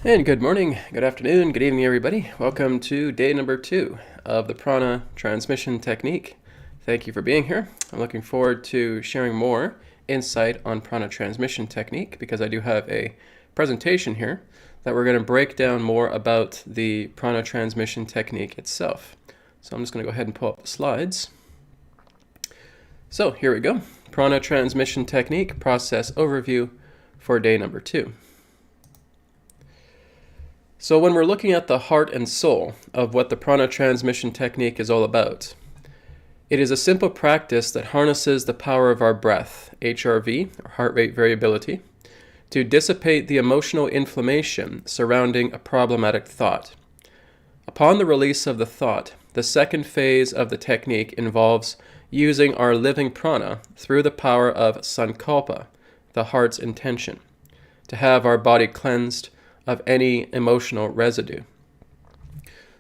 And good morning, good afternoon, good evening, everybody. Welcome to day number 2 of the Prana Transmission Technique. Thank you for being here. I'm looking forward to sharing more insight on Prana Transmission Technique because I do have a presentation here that we're going to break down more about the Prana Transmission Technique itself. So I'm just going to go ahead and pull up the slides. So here we go. Prana Transmission Technique process overview for day number 2. So when we're looking at the heart and soul of what the Prana Transmission Technique is all about, it is a simple practice that harnesses the power of our breath, HRV, or heart rate variability, to dissipate the emotional inflammation surrounding a problematic thought. Upon the release of the thought, the second phase of the technique involves using our living prana through the power of sankalpa, the heart's intention, to have our body cleansed of any emotional residue.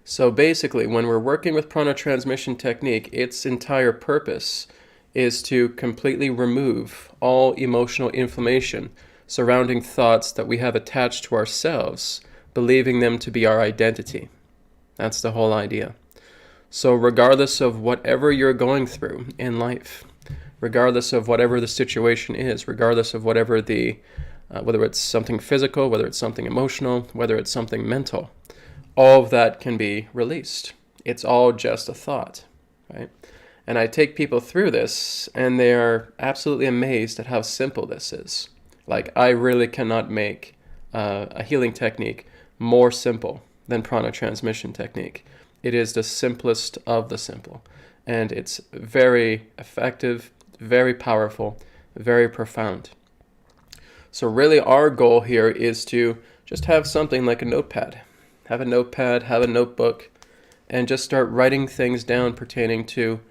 So basically, when we're working with Prana Transmission Technique, its entire purpose is to completely remove all emotional inflammation surrounding thoughts that we have attached to ourselves, believing them to be our identity. That's the whole idea. So regardless of whatever you're going through in life, regardless of whatever the situation is, regardless of whatever whether it's something physical, whether it's something emotional, whether it's something mental, all of that can be released. It's all just a thought, right? And I take people through this, and they are absolutely amazed at how simple this is. Like, I really cannot make a healing technique more simple than Prana Transmission Technique. It is the simplest of the simple, and it's very effective, very powerful, very profound. So really our goal here is to just have something like a notepad. Have a notepad, have a notebook, and just start writing things down pertaining to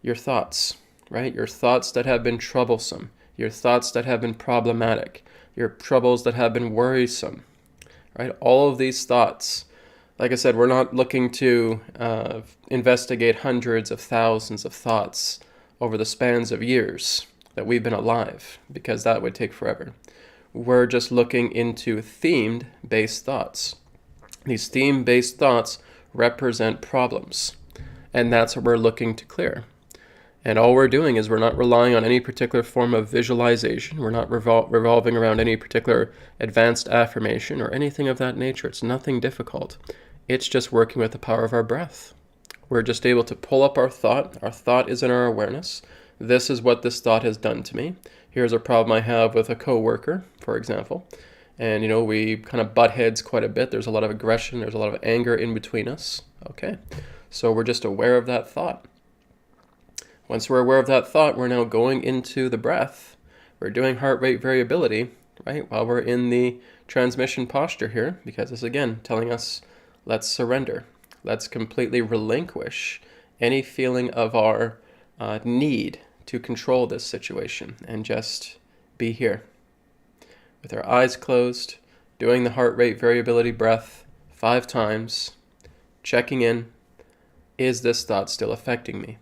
your thoughts, right? Your thoughts that have been troublesome, your thoughts that have been problematic, your troubles that have been worrisome, right? All of these thoughts. Like I said, we're not looking to investigate hundreds of thousands of thoughts over the spans of years that we've been alive, because that would take forever. We're just looking into theme-based thoughts. These theme-based thoughts represent problems, and that's what we're looking to clear. And all we're doing is we're not relying on any particular form of visualization. We're not revolving around any particular advanced affirmation or anything of that nature. It's nothing difficult. It's just working with the power of our breath. We're just able to pull up our thought. Our thought is in our awareness. This is what this thought has done to me. Here's a problem I have with a coworker, for example. And, we kind of butt heads quite a bit. There's a lot of aggression. There's a lot of anger in between us. Okay. So we're just aware of that thought. Once we're aware of that thought, we're now going into the breath. We're doing heart rate variability, right? While we're in the transmission posture here, because it's again telling us, let's surrender. Let's completely relinquish any feeling of our need to control this situation and just be here. With our eyes closed, doing the heart rate variability breath 5 times, checking in, is this thought still affecting me?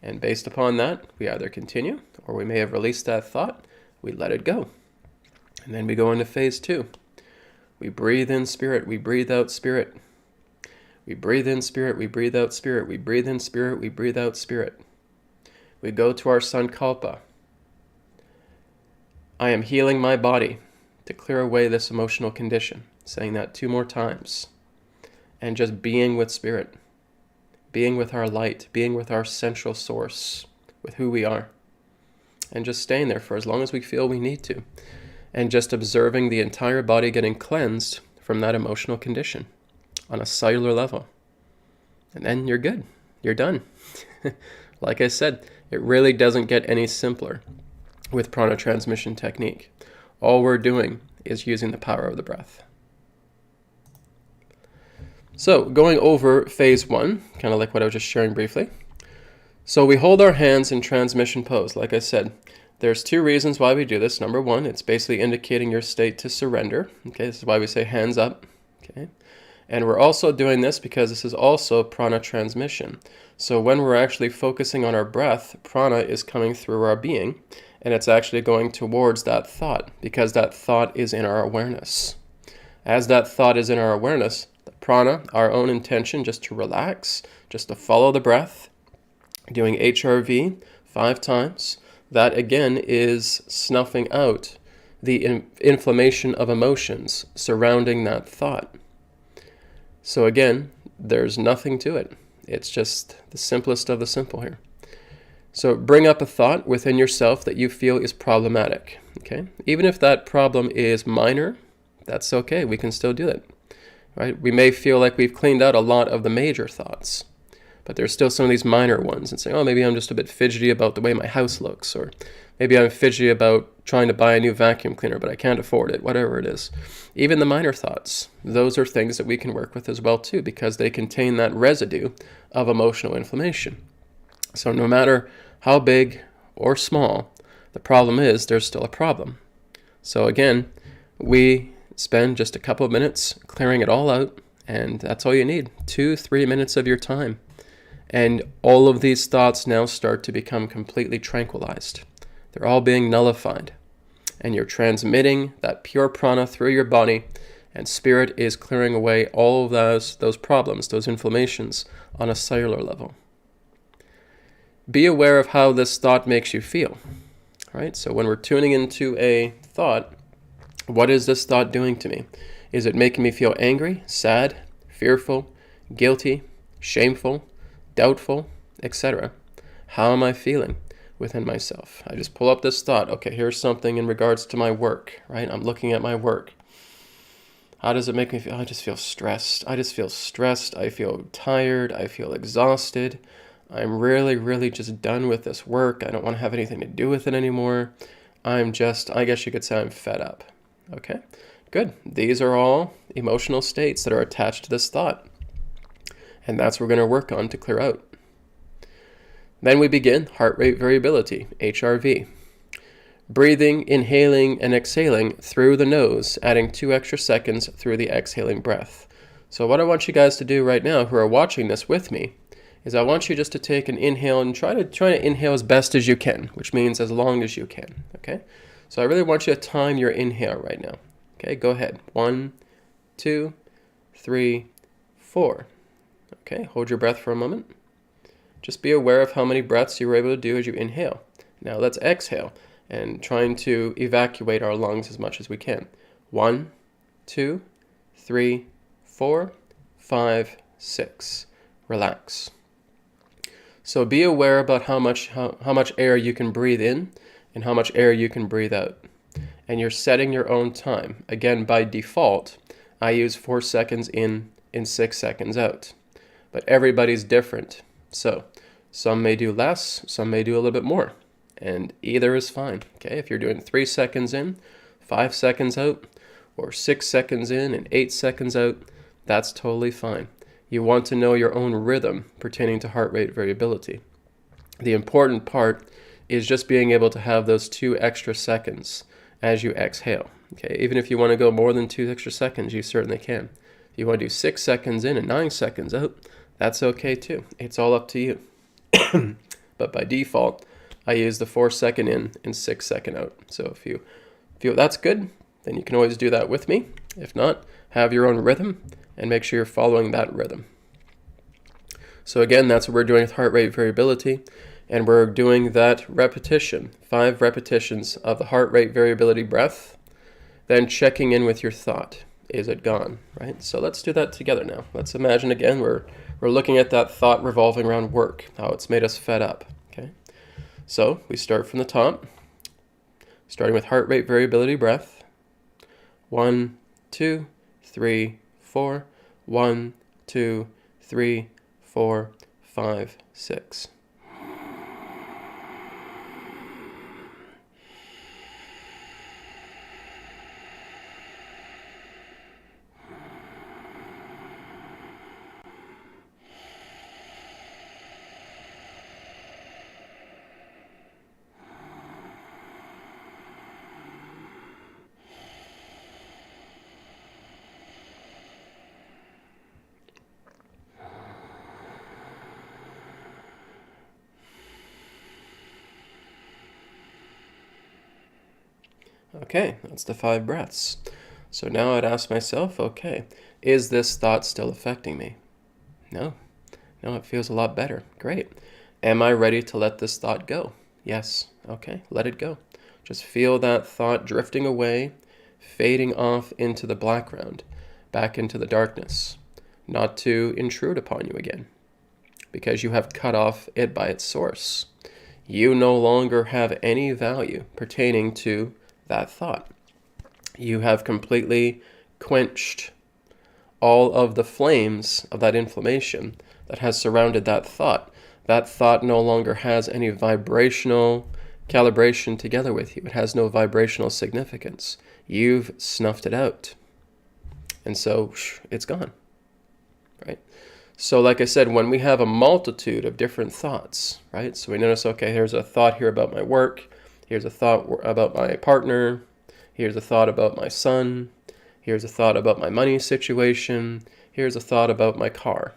And based upon that, we either continue, or we may have released that thought, we let it go. And then we go into phase 2. We breathe in spirit, we breathe out spirit. We breathe in spirit, we breathe out spirit. We breathe in spirit, we breathe out spirit. We go to our sankalpa. I am healing my body to clear away this emotional condition. Saying that 2 more times. And just being with spirit. Being with our light. Being with our central source. With who we are. And just staying there for as long as we feel we need to. And just observing the entire body getting cleansed from that emotional condition. On a cellular level. And then you're good. You're done. Like I said, it really doesn't get any simpler with Prana Transmission Technique. All we're doing is using the power of the breath. So going over phase 1, kind of like what I was just sharing briefly. So we hold our hands in transmission pose. Like I said, there's 2 reasons why we do this. Number 1, it's basically indicating your state to surrender. Okay, this is why we say hands up. Okay. And we're also doing this because this is also prana transmission. So when we're actually focusing on our breath, prana is coming through our being, and it's actually going towards that thought because that thought is in our awareness. As that thought is in our awareness, the prana, our own intention, just to relax, just to follow the breath, doing HRV 5 times, that again is snuffing out the inflammation of emotions surrounding that thought. So again, there's nothing to it. It's just the simplest of the simple here. So bring up a thought within yourself that you feel is problematic. Okay? Even if that problem is minor, that's okay. We can still do it. Right? We may feel like we've cleaned out a lot of the major thoughts, but there's still some of these minor ones, and saying, oh, maybe I'm just a bit fidgety about the way my house looks, or maybe I'm fidgety about trying to buy a new vacuum cleaner, but I can't afford it, whatever it is. Even the minor thoughts, those are things that we can work with as well too, because they contain that residue of emotional inflammation. So no matter how big or small the problem is, there's still a problem. So again, we spend just a couple of minutes clearing it all out, and that's all you need, 2-3 minutes of your time. And all of these thoughts now start to become completely tranquilized. They're all being nullified. And you're transmitting that pure prana through your body, and spirit is clearing away all of those problems, those inflammations on a cellular level. Be aware of how this thought makes you feel. Right? So when we're tuning into a thought, what is this thought doing to me? Is it making me feel angry, sad, fearful, guilty, shameful, doubtful, etc.? How am I feeling within myself? I just pull up this thought. Okay, here's something in regards to my work, right? I'm looking at my work. How does it make me feel? I just feel stressed. I feel tired. I feel exhausted. I'm really just done with this work. I don't want to have anything to do with it anymore. I guess you could say I'm fed up. Okay, good. These are all emotional states that are attached to this thought. And that's what we're going to work on to clear out. Then we begin heart rate variability, HRV. Breathing, inhaling, and exhaling through the nose, adding 2 extra seconds through the exhaling breath. So what I want you guys to do right now, who are watching this with me, is I want you just to take an inhale and try to inhale as best as you can, which means as long as you can, okay? So I really want you to time your inhale right now. Okay, go ahead. 1, 2, 3, 4. Okay, hold your breath for a moment. Just be aware of how many breaths you were able to do as you inhale. Now let's exhale and trying to evacuate our lungs as much as we can. 1, 2, 3, 4, 5, 6. Relax. So be aware about how much air you can breathe in and how much air you can breathe out. And you're setting your own time. Again, by default, I use 4 seconds in and 6 seconds out. But everybody's different. So some may do less, some may do a little bit more. And either is fine. Okay, if you're doing 3 seconds in, 5 seconds out, or 6 seconds in and 8 seconds out, that's totally fine. You want to know your own rhythm pertaining to heart rate variability. The important part is just being able to have those 2 extra seconds as you exhale. Okay, even if you want to go more than 2 extra seconds, you certainly can. If you want to do 6 seconds in and 9 seconds out, that's okay too. It's all up to you. But by default, I use the 4 second in and 6 second out. So if you feel that's good, then you can always do that with me. If not, have your own rhythm and make sure you're following that rhythm. So again, that's what we're doing with heart rate variability. And we're doing that repetition, 5 repetitions of the heart rate variability breath, then checking in with your thought. Is it gone, right? So let's do that together now. Let's imagine again, we're looking at that thought revolving around work, how it's made us fed up, okay? So we start from the top, starting with heart rate variability breath. 1, 2, 3, 4. 1, 2, 3, 4, 5, 6. Okay, that's the 5 breaths. So now I'd ask myself, okay, is this thought still affecting me? No. No, it feels a lot better. Great. Am I ready to let this thought go? Yes. Okay, let it go. Just feel that thought drifting away, fading off into the background, back into the darkness, not to intrude upon you again, because you have cut off it by its source. You no longer have any value pertaining to that thought. You have completely quenched all of the flames of that inflammation that has surrounded that thought. That thought no longer has any vibrational calibration together with you. It has no vibrational significance. You've snuffed it out. And so it's gone, right? So like I said, when we have a multitude of different thoughts, right? So we notice, okay, here's a thought here about my work. Here's a thought about my partner. Here's a thought about my son. Here's a thought about my money situation. Here's a thought about my car.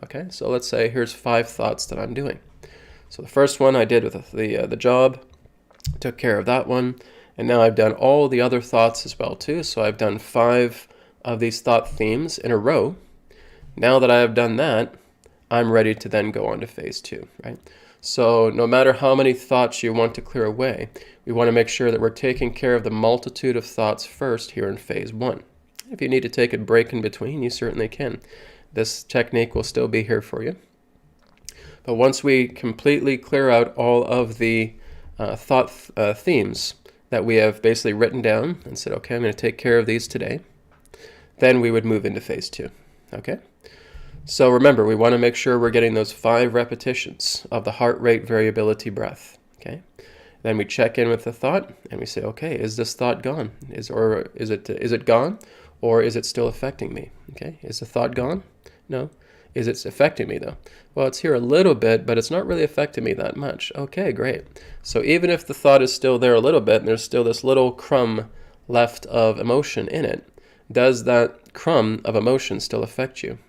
Okay, so let's say here's 5 thoughts that I'm doing. So the first one I did with the job, took care of that one, and now I've done all the other thoughts as well too. So I've done 5 of these thought themes in a row. Now that I have done that, I'm ready to then go on to phase 2, right? So no matter how many thoughts you want to clear away, we want to make sure that we're taking care of the multitude of thoughts first here in phase 1. If you need to take a break in between, you certainly can. This technique will still be here for you. But once we completely clear out all of the thought themes that we have basically written down and said, okay, I'm going to take care of these today, then we would move into phase 2, okay? So remember, we want to make sure we're getting those 5 repetitions of the heart rate variability breath, okay? Then we check in with the thought and we say, okay, is this thought gone? Is it gone, or is it still affecting me? Okay, is the thought gone? No. Is it affecting me though? Well, it's here a little bit, but it's not really affecting me that much. Okay, great. So even if the thought is still there a little bit and there's still this little crumb left of emotion in it, does that crumb of emotion still affect you?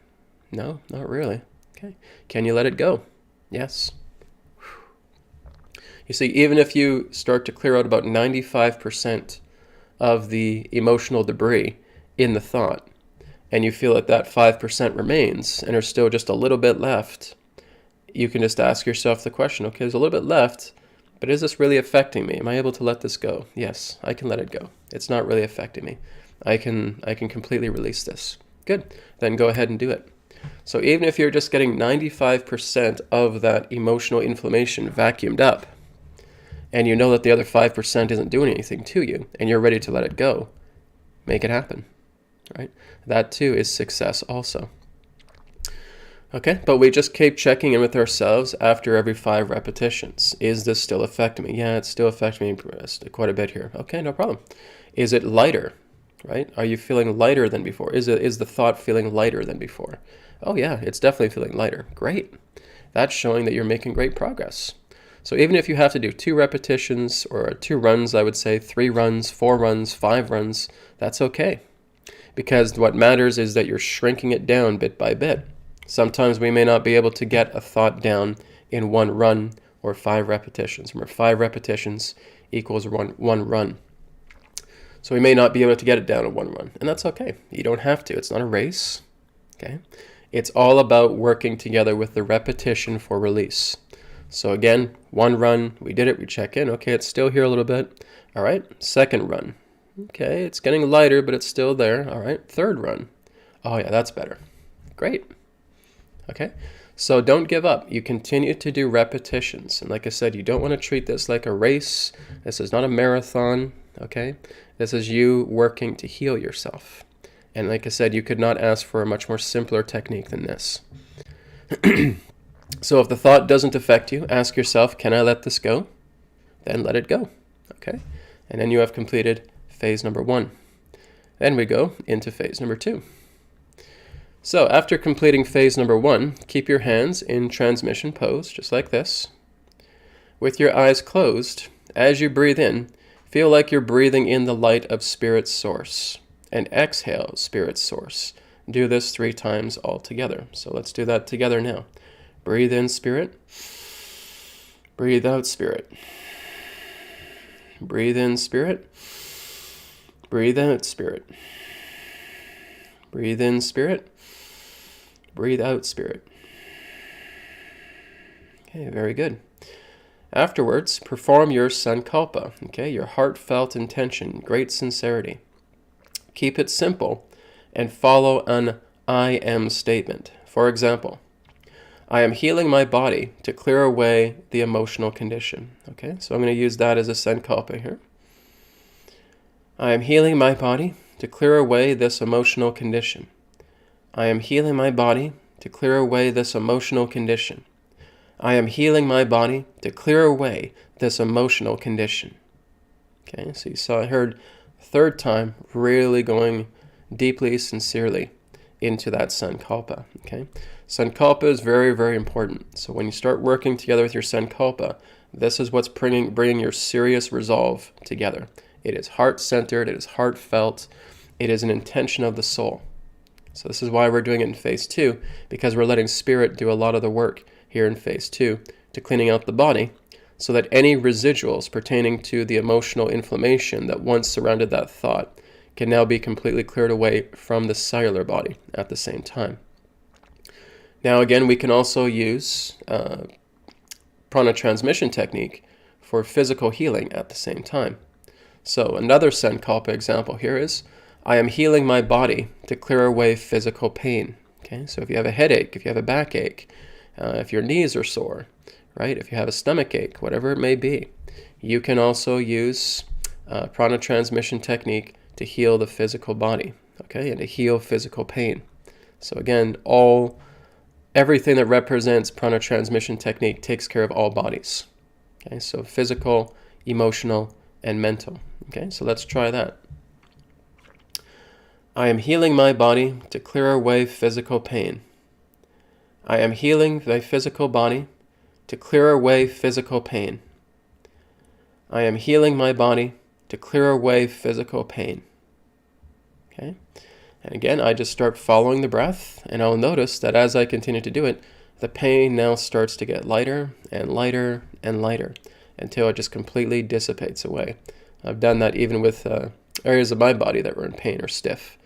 No, not really. Okay. Can you let it go? Yes. You see, even if you start to clear out about 95% of the emotional debris in the thought, and you feel that 5% remains, and there's still just a little bit left, you can just ask yourself the question, okay, there's a little bit left, but is this really affecting me? Am I able to let this go? Yes, I can let it go. It's not really affecting me. I can completely release this. Good. Then go ahead and do it. So even if you're just getting 95% of that emotional inflammation vacuumed up, and you know that the other 5% isn't doing anything to you, and you're ready to let it go, make it happen, right? That too is success also. Okay, but we just keep checking in with ourselves after every 5 repetitions. Is this still affecting me? Yeah, it's still affecting me quite a bit here. Okay, no problem. Is it lighter, right? Are you feeling lighter than before? Is the thought feeling lighter than before? Oh yeah, it's definitely feeling lighter. Great. That's showing that you're making great progress. So even if you have to do 2 repetitions or 2 runs, I would say 3 runs, 4 runs, 5 runs, that's okay. Because what matters is that you're shrinking it down bit by bit. Sometimes we may not be able to get a thought down in 1 run or 5 repetitions. Remember, 5 repetitions equals one run. So we may not be able to get it down in 1 run, and that's okay. You don't have to. It's not a race, okay? It's all about working together with the repetition for release. So again, 1 run, we did it, we check in. Okay, it's still here a little bit. All right, 2nd run. Okay, it's getting lighter, but it's still there. All right, 3rd run. Oh yeah, that's better. Great. Okay, so don't give up. You continue to do repetitions. And like I said, you don't want to treat this like a race. This is not a marathon, okay? This is you working to heal yourself. And like I said, you could not ask for a much more simpler technique than this. So if the thought doesn't affect you, ask yourself, can I let this go? Then let it go, okay? And then you have completed phase number 1. Then we go into phase number 2. So after completing phase number 1, keep your hands in transmission pose, just like this. With your eyes closed, as you breathe in, feel like you're breathing in the light of Spirit Source. And exhale, Spirit Source. Do this 3 times all together. So let's do that together now. Breathe in, Spirit. Breathe out, Spirit. Breathe in, Spirit. Breathe out, Spirit. Breathe in, spirit. Breathe out, spirit. Okay, very good. Afterwards, perform your sankalpa, okay, your heartfelt intention, great sincerity. Keep it simple and follow an I am statement. For example, I am healing my body to clear away the emotional condition. Okay, so I'm going to use that as a sankalpa here. I am healing my body to clear away this emotional condition. I am healing my body to clear away this emotional condition. I am healing my body to clear away this emotional condition. Okay, so you saw I heard third time really going deeply, sincerely into that sankalpa. Okay, sankalpa is very, very important. So when you start working together with your sankalpa, this is what's bringing your serious resolve together. It is heart-centered, it is heartfelt, it is an intention of the soul. So this is why we're doing it in phase 2, because we're letting spirit do a lot of the work here in phase 2 to cleaning out the body, so that any residuals pertaining to the emotional inflammation that once surrounded that thought can now be completely cleared away from the cellular body at the same time. Now again, we can also use Prana Transmission Technique for physical healing at the same time. So another sankalpa example here is, I am healing my body to clear away physical pain. Okay, so if you have a headache, if you have a backache, if your knees are sore, right? If you have a stomach ache, whatever it may be, you can also use Prana Transmission Technique to heal the physical body, okay, and to heal physical pain. So again, everything that represents Prana Transmission Technique takes care of all bodies. Okay, so physical, emotional, and mental. Okay, so let's try that. I am healing my body to clear away physical pain. I am healing my physical body to clear away physical pain. I am healing my body to clear away physical pain. Okay? And again, I just start following the breath, and I'll notice that as I continue to do it, the pain now starts to get lighter and lighter and lighter until it just completely dissipates away. I've done that even with areas of my body that were in pain or stiff.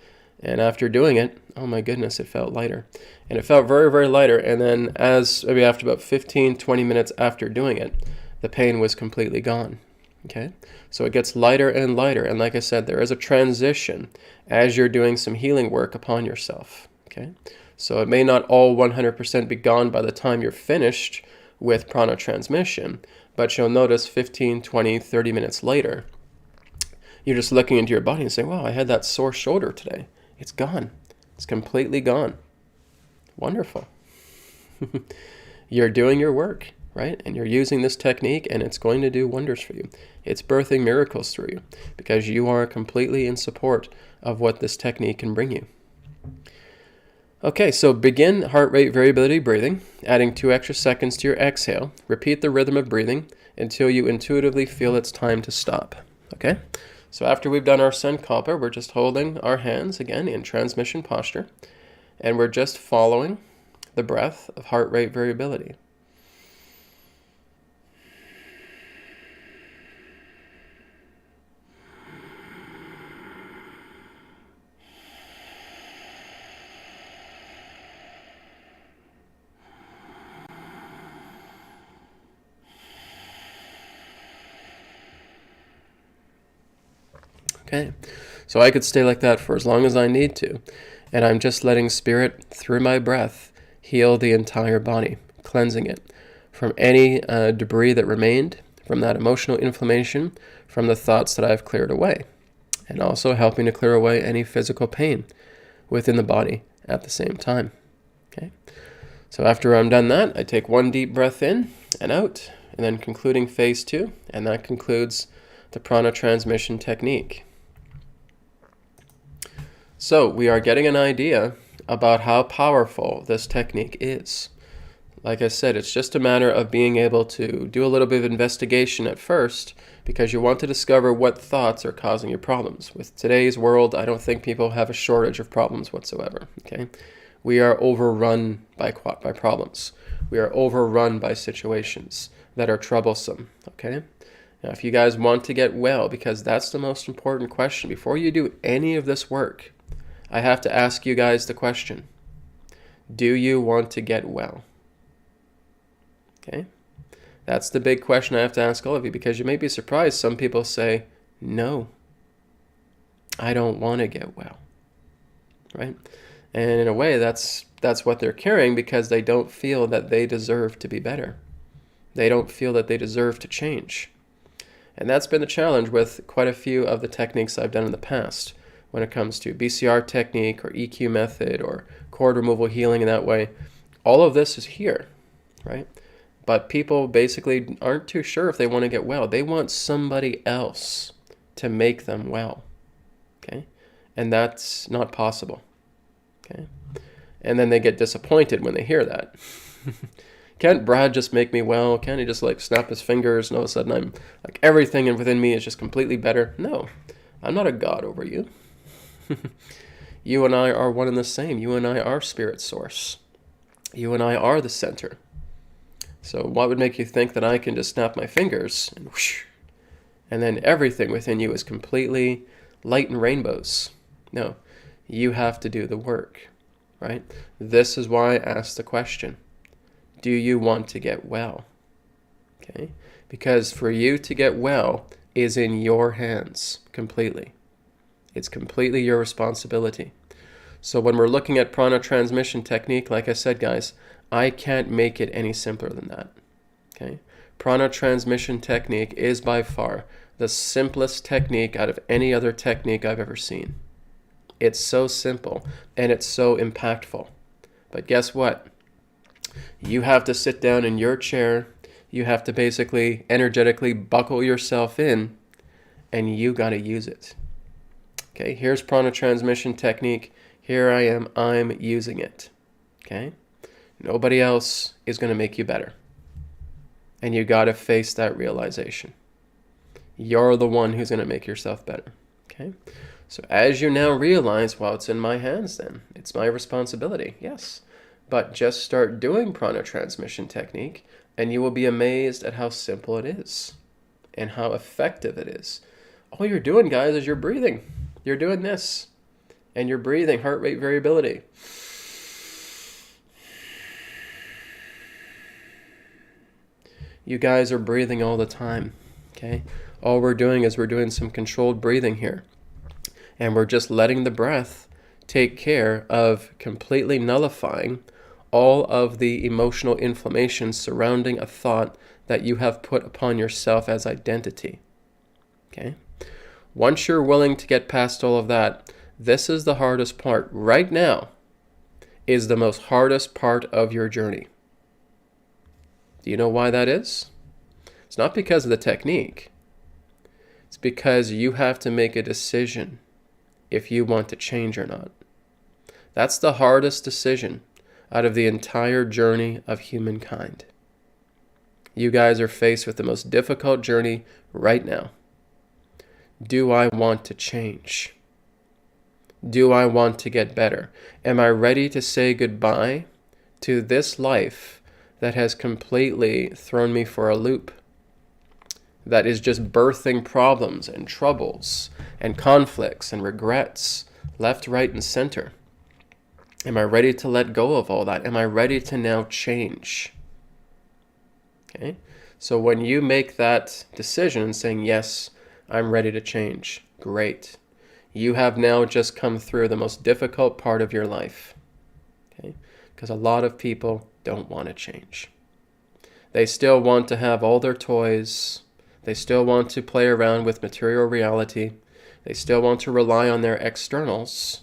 And after doing it, oh my goodness, it felt lighter. And it felt very, very lighter. And then maybe after about 15, 20 minutes after doing it, the pain was completely gone. Okay? So it gets lighter and lighter. And like I said, there is a transition as you're doing some healing work upon yourself. Okay? So it may not all 100% be gone by the time you're finished with prana transmission, but you'll notice 15, 20, 30 minutes later, you're just looking into your body and saying, wow, I had that sore shoulder today. It's gone. It's completely gone. Wonderful. You're doing your work, right? And you're using this technique, and it's going to do wonders for you. It's birthing miracles through you because you are completely in support of what this technique can bring you. Okay, so begin heart rate variability breathing, adding 2 extra seconds to your exhale. Repeat the rhythm of breathing until you intuitively feel it's time to stop. Okay? So after we've done our sankalpa, we're just holding our hands again in transmission posture, and we're just following the breath of heart rate variability. Okay, so I could stay like that for as long as I need to, and I'm just letting spirit, through my breath, heal the entire body, cleansing it from any debris that remained, from that emotional inflammation, from the thoughts that I've cleared away, and also helping to clear away any physical pain within the body at the same time. Okay, so after I'm done that, I take 1 deep breath in and out, and then concluding phase 2, and that concludes the prana transmission technique. So we are getting an idea about how powerful this technique is. Like I said, it's just a matter of being able to do a little bit of investigation at first, because you want to discover what thoughts are causing your problems. With today's world, I don't think people have a shortage of problems whatsoever. Okay, we are overrun by problems. We are overrun by situations that are troublesome. Okay. Now, if you guys want to get well, because that's the most important question, before you do any of this work, I have to ask you guys the question. Do you want to get well? Okay? That's the big question I have to ask all of you, because you may be surprised. Some people say, no, I don't want to get well, right? And in a way, that's what they're carrying, because they don't feel that they deserve to be better. They don't feel that they deserve to change. And that's been the challenge with quite a few of the techniques I've done in the past when it comes to BCR technique or EQ method or cord removal healing in that way. All of this is here, right? But people basically aren't too sure if they want to get well. They want somebody else to make them well, okay? And that's not possible, okay? And then they get disappointed when they hear that. Can't Brad just make me well? Can't he just like snap his fingers and all of a sudden I'm like everything within me is just completely better? No, I'm not a god over you. You and I are one and the same. You and I are spirit source. You and I are the center. So what would make you think that I can just snap my fingers and whoosh, and then everything within you is completely light and rainbows? No, you have to do the work, right? This is why I asked the question. Do you want to get well? Okay? Because for you to get well is in your hands completely. It's completely your responsibility. So when we're looking at Prana Transmission Technique, like I said, guys, I can't make it any simpler than that. Okay? Prana Transmission Technique is by far the simplest technique out of any other technique I've ever seen. It's so simple and it's so impactful. But guess what? You have to sit down in your chair. You have to basically energetically buckle yourself in, and you got to use it. Okay, here's Prana Transmission Technique. Here I am. I'm using it. Okay? Nobody else is going to make you better. And you got to face that realization. You're the one who's going to make yourself better. Okay? So as you now realize, well, it's in my hands then. It's my responsibility. Yes. But just start doing Prana Transmission Technique, and you will be amazed at how simple it is and how effective it is. All you're doing, guys, is you're breathing. You're doing this, and you're breathing heart rate variability. You guys are breathing all the time, okay? All we're doing is we're doing some controlled breathing here, and we're just letting the breath take care of completely nullifying all of the emotional inflammation surrounding a thought that you have put upon yourself as identity. Okay? Once you're willing to get past all of that, this is the hardest part. Right now is the most hardest part of your journey. Do you know why that is? It's not because of the technique. It's because you have to make a decision if you want to change or not. That's the hardest decision out of the entire journey of humankind. You guys are faced with the most difficult journey right now. Do I want to change? Do I want to get better? Am I ready to say goodbye to this life that has completely thrown me for a loop? That is just birthing problems and troubles and conflicts and regrets left, right, and center. Am I ready to let go of all that? Am I ready to now change? Okay? So when you make that decision saying, yes, I'm ready to change, great. You have now just come through the most difficult part of your life. Okay? Because a lot of people don't want to change. They still want to have all their toys. They still want to play around with material reality. They still want to rely on their externals.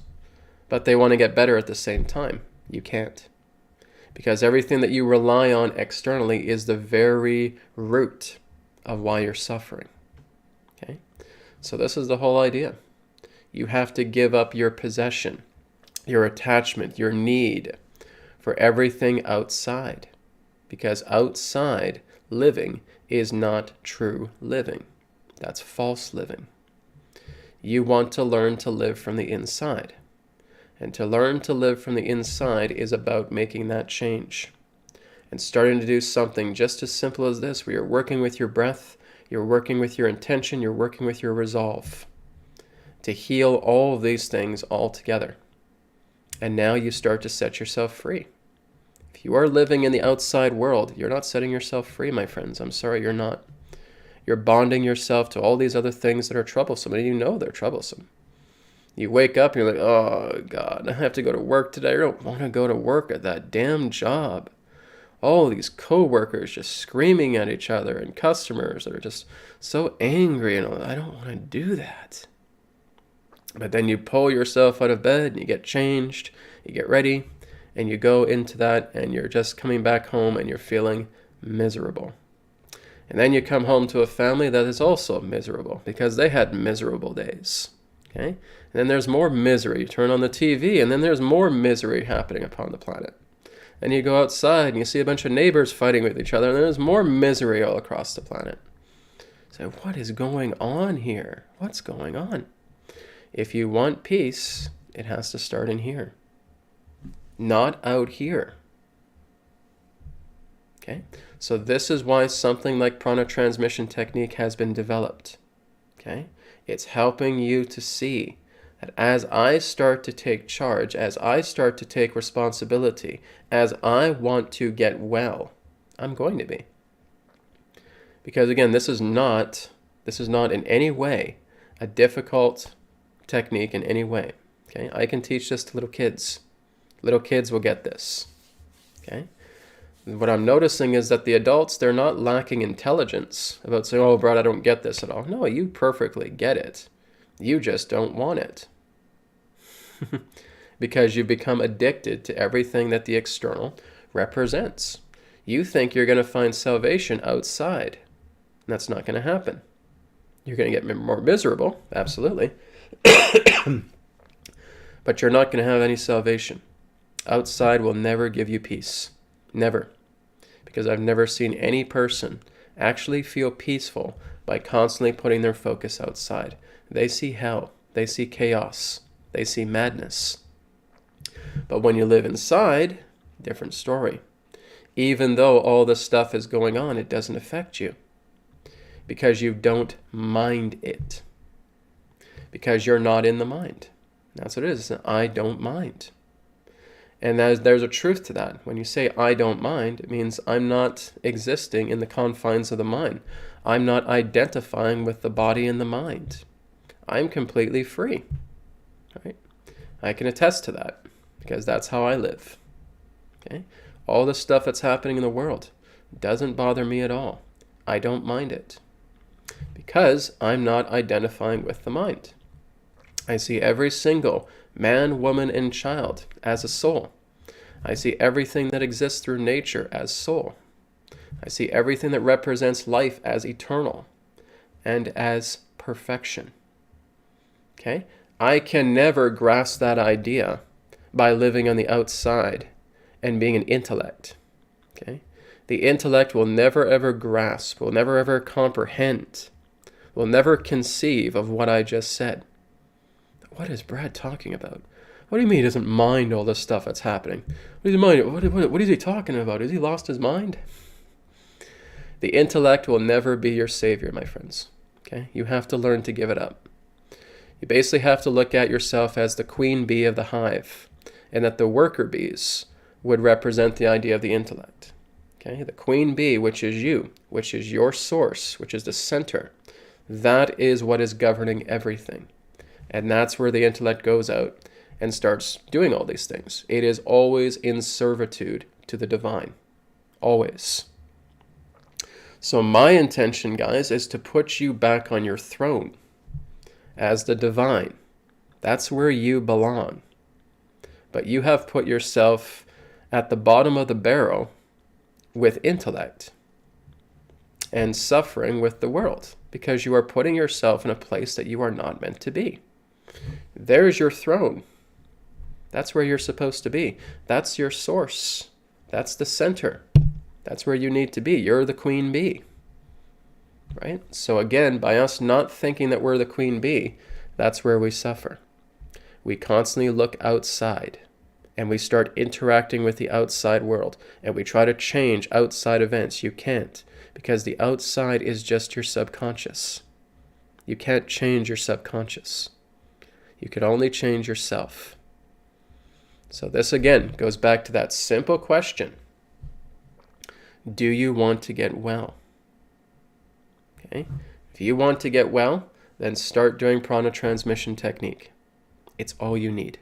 But they want to get better at the same time. You can't. Because everything that you rely on externally is the very root of why you're suffering. Okay? So this is the whole idea. You have to give up your possession, your attachment, your need for everything outside. Because outside living is not true living. That's false living. You want to learn to live from the inside. And to learn to live from the inside is about making that change and starting to do something just as simple as this, where you're working with your breath, you're working with your intention, you're working with your resolve to heal all of these things all together. And now you start to set yourself free. If you are living in the outside world, you're not setting yourself free, my friends. I'm sorry, you're not. You're bonding yourself to all these other things that are troublesome, and you know they're troublesome. You wake up and you're like, oh, God, I have to go to work today. I don't want to go to work at that damn job. All these co-workers just screaming at each other, and customers that are just so angry, and I don't want to do that. But then you pull yourself out of bed and you get changed, you get ready, and you go into that, and you're just coming back home and you're feeling miserable. And then you come home to a family that is also miserable because they had miserable days. Okay? And then there's more misery. You turn on the TV, and then there's more misery happening upon the planet. And you go outside and you see a bunch of neighbors fighting with each other, and there's more misery all across the planet. So what is going on here? What's going on? If you want peace, it has to start in here, not out here. Okay? So this is why something like Prana Transmission Technique has been developed. Okay? It's helping you to see that as I start to take charge, as I start to take responsibility, as I want to get well, I'm going to be. Because again, this is not in any way a difficult technique in any way. Okay? I can teach this to little kids. Little kids will get this. Okay? What I'm noticing is that the adults, they're not lacking intelligence about saying, oh, Brad, I don't get this at all. No, you perfectly get it. You just don't want it. Because you become addicted to everything that the external represents. You think you're going to find salvation outside. And that's not going to happen. You're going to get more miserable, absolutely. But you're not going to have any salvation. Outside will never give you peace. Never. Because I've never seen any person actually feel peaceful by constantly putting their focus outside. They see hell. They see chaos. They see madness. But when you live inside, different story. Even though all this stuff is going on, it doesn't affect you. Because you don't mind it. Because you're not in the mind. That's what it is. I don't mind. And there's a truth to that. When you say I don't mind, it means I'm not existing in the confines of the mind. I'm not identifying with the body and the mind. I'm completely free. Right? I can attest to that because that's how I live. Okay? All the stuff that's happening in the world doesn't bother me at all. I don't mind it because I'm not identifying with the mind. I see every single man, woman, and child as a soul. I see everything that exists through nature as soul. I see everything that represents life as eternal and as perfection. Okay? I can never grasp that idea by living on the outside and being an intellect. Okay? The intellect will never ever grasp, will never ever comprehend, will never conceive of what I just said. What is Brad talking about? What do you mean he doesn't mind all this stuff that's happening? What does he mind? What is he talking about? Has he lost his mind? The intellect will never be your savior, my friends. Okay? You have to learn to give it up. You basically have to look at yourself as the queen bee of the hive, and that the worker bees would represent the idea of the intellect. Okay? The queen bee, which is you, which is your source, which is the center, that is what is governing everything. And that's where the intellect goes out and starts doing all these things. It is always in servitude to the divine. Always. So my intention, guys, is to put you back on your throne as the divine. That's where you belong. But you have put yourself at the bottom of the barrel with intellect and suffering with the world because you are putting yourself in a place that you are not meant to be. There's your throne. That's where you're supposed to be. That's your source. That's the center. That's where you need to be. You're the queen bee. Right? So again, by us not thinking that we're the queen bee, that's where we suffer. We constantly look outside and we start interacting with the outside world and we try to change outside events. You can't, because the outside is just your subconscious. You can't change your subconscious. You can only change yourself. So this again goes back to that simple question. Do you want to get well? Okay. If you want to get well, then start doing Prana Transmission Technique. It's all you need.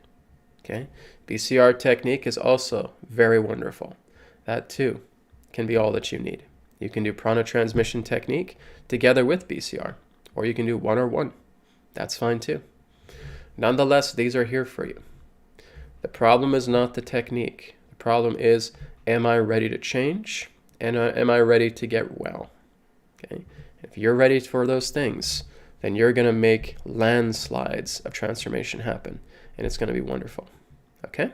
Okay. BCR technique is also very wonderful. That too can be all that you need. You can do Prana Transmission Technique together with BCR, or you can do one or one. That's fine too. Nonetheless, these are here for you. The problem is not the technique. The problem is, am I ready to change? And am I ready to get well? Okay. If you're ready for those things, then you're going to make landslides of transformation happen, and it's going to be wonderful. Okay?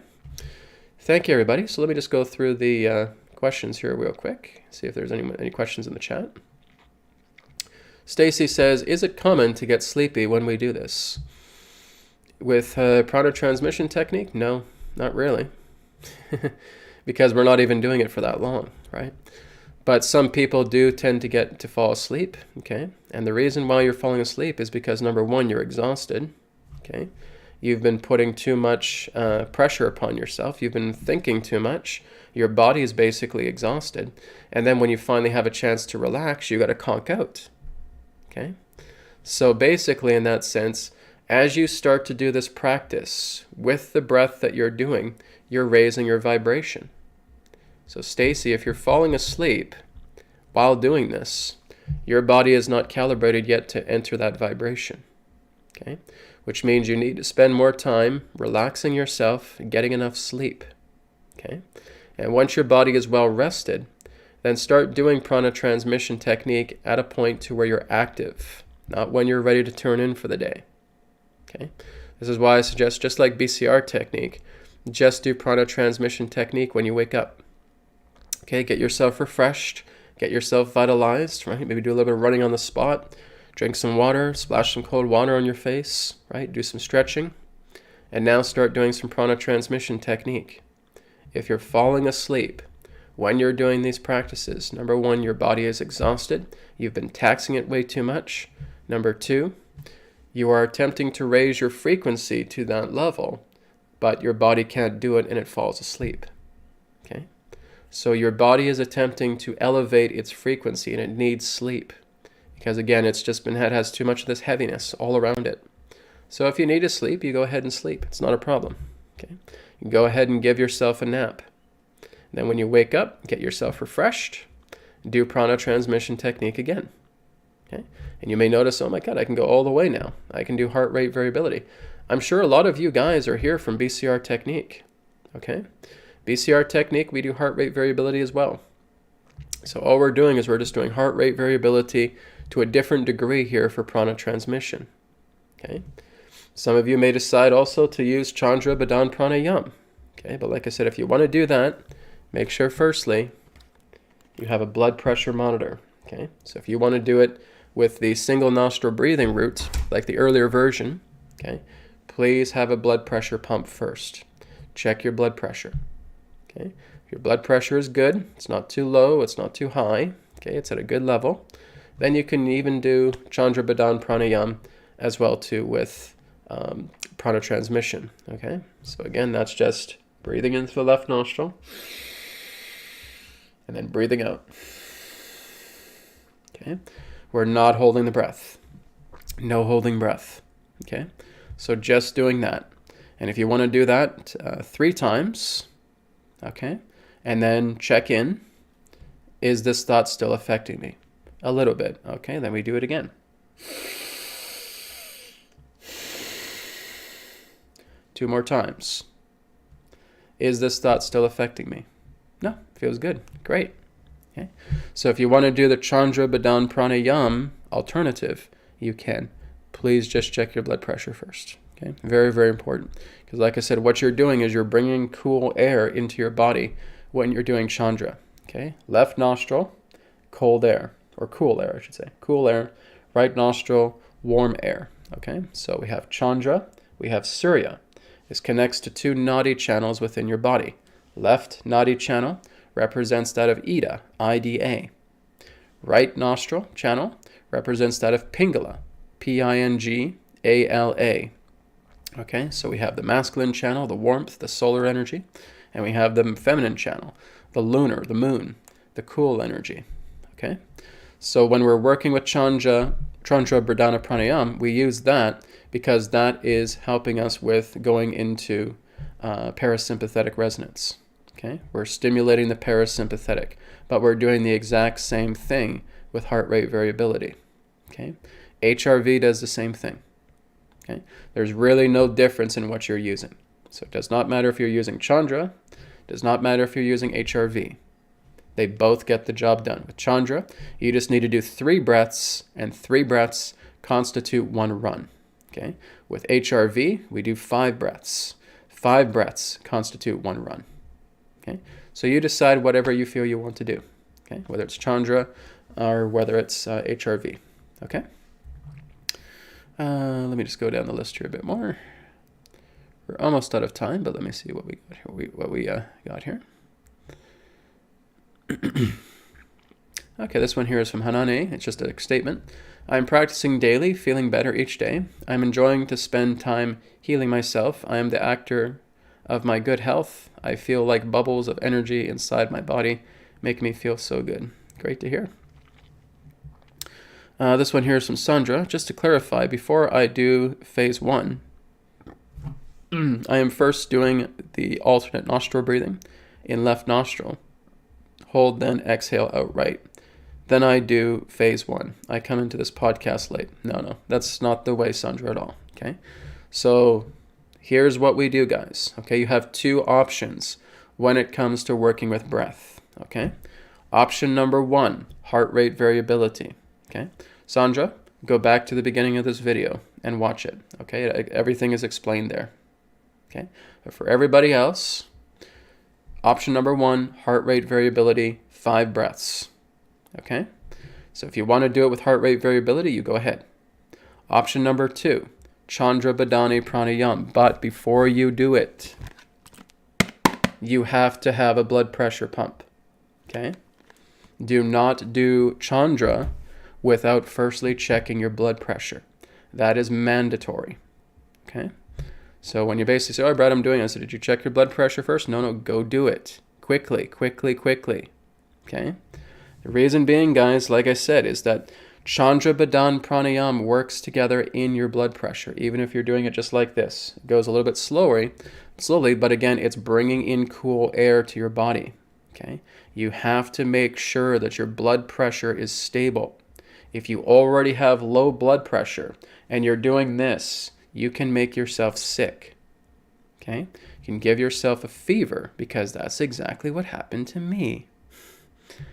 Thank you, everybody. So let me just go through the questions here real quick, see if there's any questions in the chat. Stacy says, is it common to get sleepy when we do this? With Prana Transmission Technique? No, not really. Because we're not even doing it for that long, right? But some people do tend to fall asleep, okay? And the reason why you're falling asleep is because, number one, you're exhausted, okay? You've been putting too much pressure upon yourself. You've been thinking too much. Your body is basically exhausted. And then when you finally have a chance to relax, you got to conk out, okay? So basically, in that sense, as you start to do this practice with the breath that you're doing, you're raising your vibration. So Stacy, if you're falling asleep while doing this, your body is not calibrated yet to enter that vibration, okay? Which means you need to spend more time relaxing yourself, getting enough sleep, okay? And once your body is well rested, then start doing Prana Transmission Technique at a point to where you're active, not when you're ready to turn in for the day, okay? This is why I suggest, just like BCR technique, just do Prana Transmission Technique when you wake up. Okay, get yourself refreshed, get yourself vitalized, right? Maybe do a little bit of running on the spot, drink some water, splash some cold water on your face, right? Do some stretching, and now start doing some Prana Transmission Technique. If you're falling asleep when you're doing these practices, number one, your body is exhausted. You've been taxing it way too much. Number two, you are attempting to raise your frequency to that level, but your body can't do it and it falls asleep, okay? So your body is attempting to elevate its frequency and it needs sleep because, again, it has too much of this heaviness all around it. So if you need to sleep, you go ahead and sleep. It's not a problem, okay? You go ahead and give yourself a nap. Then when you wake up, get yourself refreshed, do Prana Transmission Technique again, okay? And you may notice, oh my God, I can go all the way now. I can do heart rate variability. I'm sure a lot of you guys are here from BCR technique, okay? BCR technique, we do heart rate variability as well. So all we're doing is we're just doing heart rate variability to a different degree here for Prana Transmission, okay? Some of you may decide also to use Chandra Badan Pranayam, okay? But like I said, if you want to do that, make sure firstly you have a blood pressure monitor, okay? So if you want to do it with the single nostril breathing route, like the earlier version, okay, please have a blood pressure pump first. Check your blood pressure. Okay, if your blood pressure is good, it's not too low, it's not too high, okay, it's at a good level, then you can even do Chandra Badan Pranayam as well too with Prana Transmission, okay? So again, that's just breathing into the left nostril and then breathing out, okay? We're not holding the breath, no holding breath, okay? So just doing that. And if you want to do that 3 times, okay, and then check in, is this thought still affecting me? A little bit, okay, then we do it again. 2 more times. Is this thought still affecting me? No, feels good, great. Okay, so if you want to do the Chandra Badan Pranayam alternative, you can. Please just check your blood pressure first. Okay, very, very important. Because like I said, what you're doing is you're bringing cool air into your body when you're doing Chandra. Okay, left nostril, cold air, or cool air, I should say. Cool air, right nostril, warm air. Okay, so we have Chandra, we have Surya. This connects to 2 nadi channels within your body. Left nadi channel represents that of Ida, I-D-A. Right nostril channel represents that of Pingala, P-I-N-G-A-L-A. Okay, so we have the masculine channel, the warmth, the solar energy, and we have the feminine channel, the lunar, the moon, the cool energy. Okay, so when we're working with Chandra Bradana Pranayam, we use that because that is helping us with going into parasympathetic resonance. Okay, we're stimulating the parasympathetic, but we're doing the exact same thing with heart rate variability. Okay, HRV does the same thing. Okay, there's really no difference in what you're using. So it does not matter if you're using Chandra, it does not matter if you're using HRV. They both get the job done. With Chandra, you just need to do 3 breaths, and 3 breaths constitute 1 run. Okay, with HRV, we do 5 breaths. 5 breaths constitute 1 run. Okay, so you decide whatever you feel you want to do. Okay, whether it's Chandra or whether it's HRV. Okay. Let me just go down the list here a bit more. We're almost out of time, but let me see what we got here. Okay, this one here is from Hanane. It's just a statement. I'm practicing daily, feeling better each day. I'm enjoying to spend time healing myself. I am the actor of my good health. I feel like bubbles of energy inside my body make me feel so good. Great to hear. This one here is from Sandra. Just to clarify, before I do phase 1, I am first doing the alternate nostril breathing in left nostril. Hold, then exhale out right. Then I do phase 1. I come into this podcast late. No, that's not the way, Sandra, at all. Okay, so here's what we do, guys. Okay, you have 2 options when it comes to working with breath. Okay, option number 1, heart rate variability. Okay, Sandra, go back to the beginning of this video and watch it. Okay, everything is explained there. Okay, but for everybody else, option number 1, heart rate variability, 5 breaths. Okay, so if you want to do it with heart rate variability, you go ahead. Option number 2, Chandra Bradana Pranayam. But before you do it, you have to have a blood pressure pump. Okay, do not do Chandra without firstly checking your blood pressure. That is mandatory. Okay, so when you basically say, oh, Brad, I'm doing it. I said, did you check your blood pressure first? No, go do it. Quickly. Okay? The reason being, guys, like I said, is that Chandra Bradana Pranayam works together in your blood pressure, even if you're doing it just like this. It goes a little bit slowly, but again, it's bringing in cool air to your body. Okay? You have to make sure that your blood pressure is stable. If you already have low blood pressure and you're doing this, you can make yourself sick. Okay? You can give yourself a fever because that's exactly what happened to me.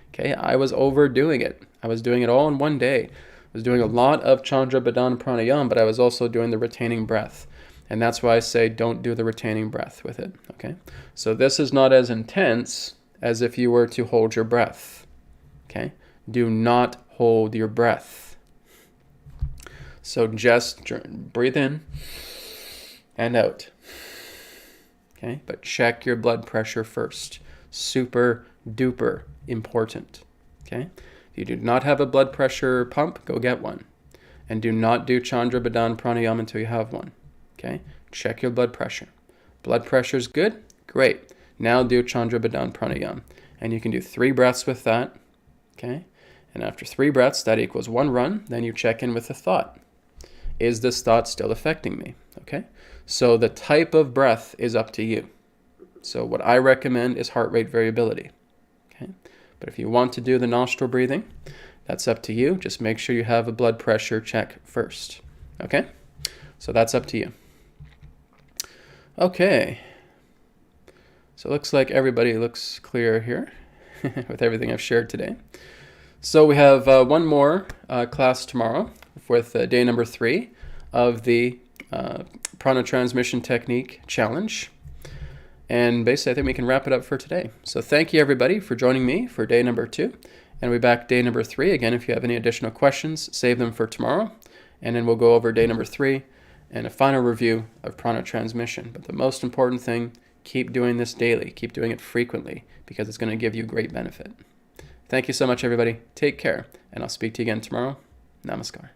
Okay? I was overdoing it. I was doing it all in one day. I was doing a lot of Chandra Bradana Pranayam, but I was also doing the retaining breath. And that's why I say don't do the retaining breath with it. Okay? So this is not as intense as if you were to hold your breath. Okay? Do not hold your breath. So just breathe in and out. Okay, but check your blood pressure first. Super duper important. Okay, if you do not have a blood pressure pump, go get one. And do not do Chandra Bradana Pranayam until you have one. Okay, check your blood pressure. Blood pressure is good? Great. Now do Chandra Bradana Pranayam. And you can do 3 breaths with that. Okay, and after 3 breaths, that equals 1 run. Then you check in with the thought. Is this thought still affecting me? Okay, so the type of breath is up to you. So what I recommend is heart rate variability. Okay, but if you want to do the nostril breathing, that's up to you. Just make sure you have a blood pressure check first. Okay, so that's up to you. Okay, so it looks like everybody looks clear here with everything I've shared today. So we have one more class tomorrow with day number 3 of the Prana Transmission Technique Challenge. And basically, I think we can wrap it up for today. So thank you, everybody, for joining me for day number 2. And we'll be back day number 3. Again, if you have any additional questions, save them for tomorrow. And then we'll go over day number 3 and a final review of Prana Transmission. But the most important thing, keep doing this daily. Keep doing it frequently because it's going to give you great benefit. Thank you so much, everybody. Take care, and I'll speak to you again tomorrow. Namaskar.